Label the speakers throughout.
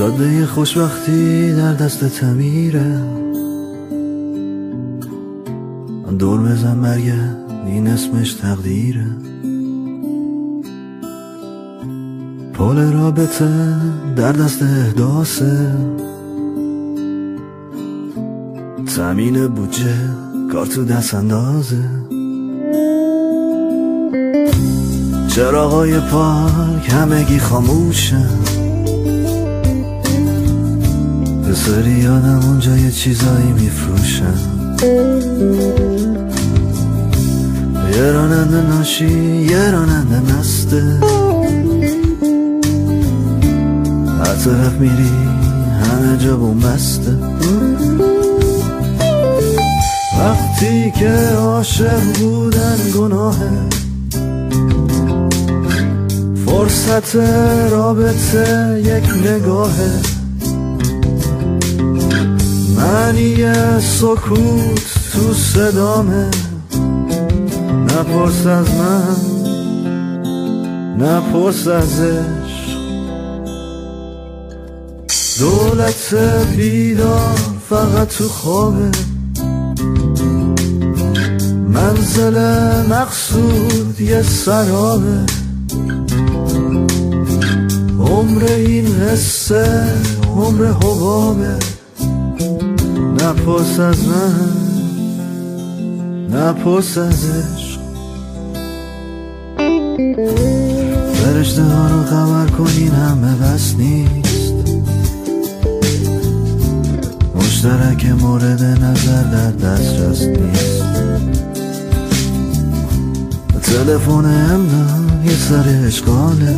Speaker 1: جاده خوشبختی در دست تمیره، دور بزن برگرد این اسمش تقدیره. پل رابطه در دست احداثه، تامین بودجه کار تو دست اندازه. چراغای پارک همگی خاموشن، پسری یادم اونجا یه چیزایی میفروشن. یه راننده ناشی یه راننده مسته، هر طرف میری همه جا بومبسته. وقتی که عاشق بودن گناهه، فرصت رابطه یک نگاهه. معنی سکوت تو صدامه، نپرس از من نپرس از عشق. دولت بیدار فقط تو خوابه، منزل مقصود یه سرابه. عمر این حسه عمر حبابه، نپرس از من نپرس از عشق. فرشته ها رو خبر کنین همه بس نیست، مشترک مورد نظر در دسترس نیست. تلفن امنا یه سر اشغاله،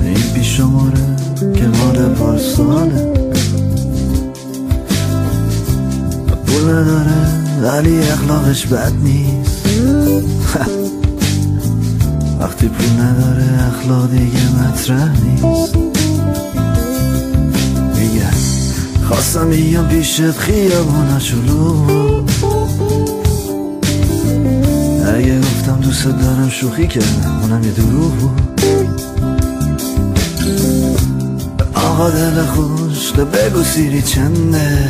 Speaker 1: این پیش شماره که مال پارساله. پول نداره ولی اخلاقش بد نیست، وقتی پول نداره اخلاق دیگه مطرح نیست. میگه خواستم بیام پیشت خیابونا شلوغ، اگه گفتم دوست دارم شوخی کردم اونم یه دروغ بود. آقا دل خوش تو بگو سیری چنده،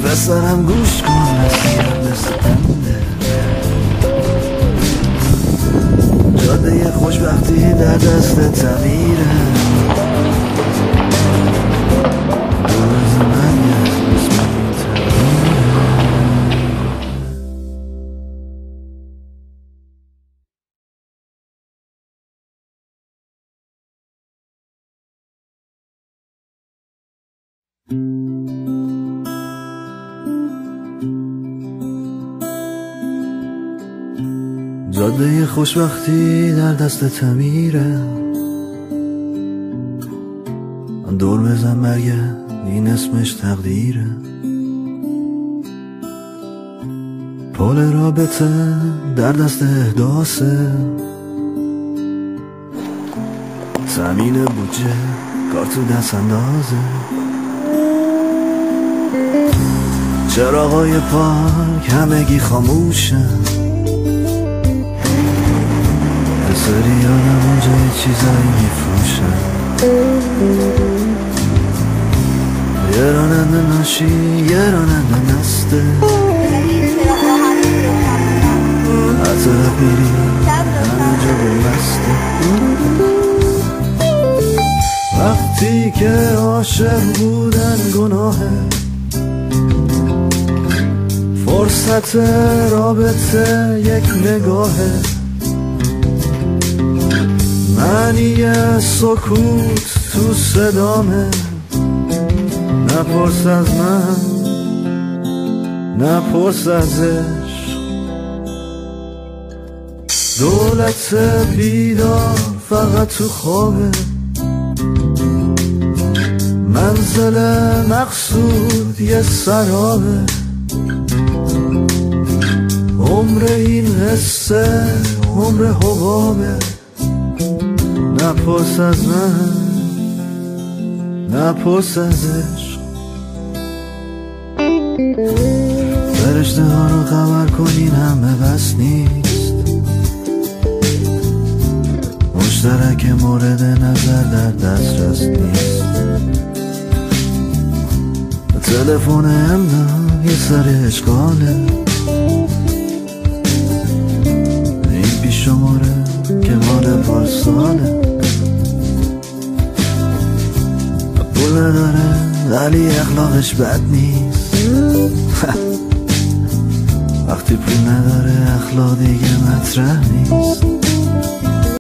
Speaker 1: پسرم گوش کن نصیحت مثل پنده. جاده خوشبختی در دست تغییره، دور از من اسم جاده خوشبختی در دست تمیره، دور بزن برگرد این اسمش تقدیره. پل رابطه در دست احداثه، تامین بودجه کار تو دست اندازه. چراغای پارک همگی خاموشن، پسری یادم اونجا یه چیزایی میفروشن. یه راننده ناشی یه راننده مسته، هر طرف میری همه جا بومبسته. وقتی که عاشق بودن گناهه، فرصت رابطه یک نگاهه. معنی سکوت تو صدامه، نپرس از من نپرس از عشق. دولت بیدار فقط تو خوابه، منزل مقصود یه سرابه. عمر این حسه عمر حبابه، نپرس از من نپرس از عشق. فرشته ها رو خبر کنین همه بس نیست، مشترک مورد نظر در دسترس نیست. تلفن امنا یه سر اشغاله، این پیش شماره که مال پارساله. پول نداره ولی اخلاقش بد نیست. وقتی پول نداره اخلاق دیگه مطرح نیست.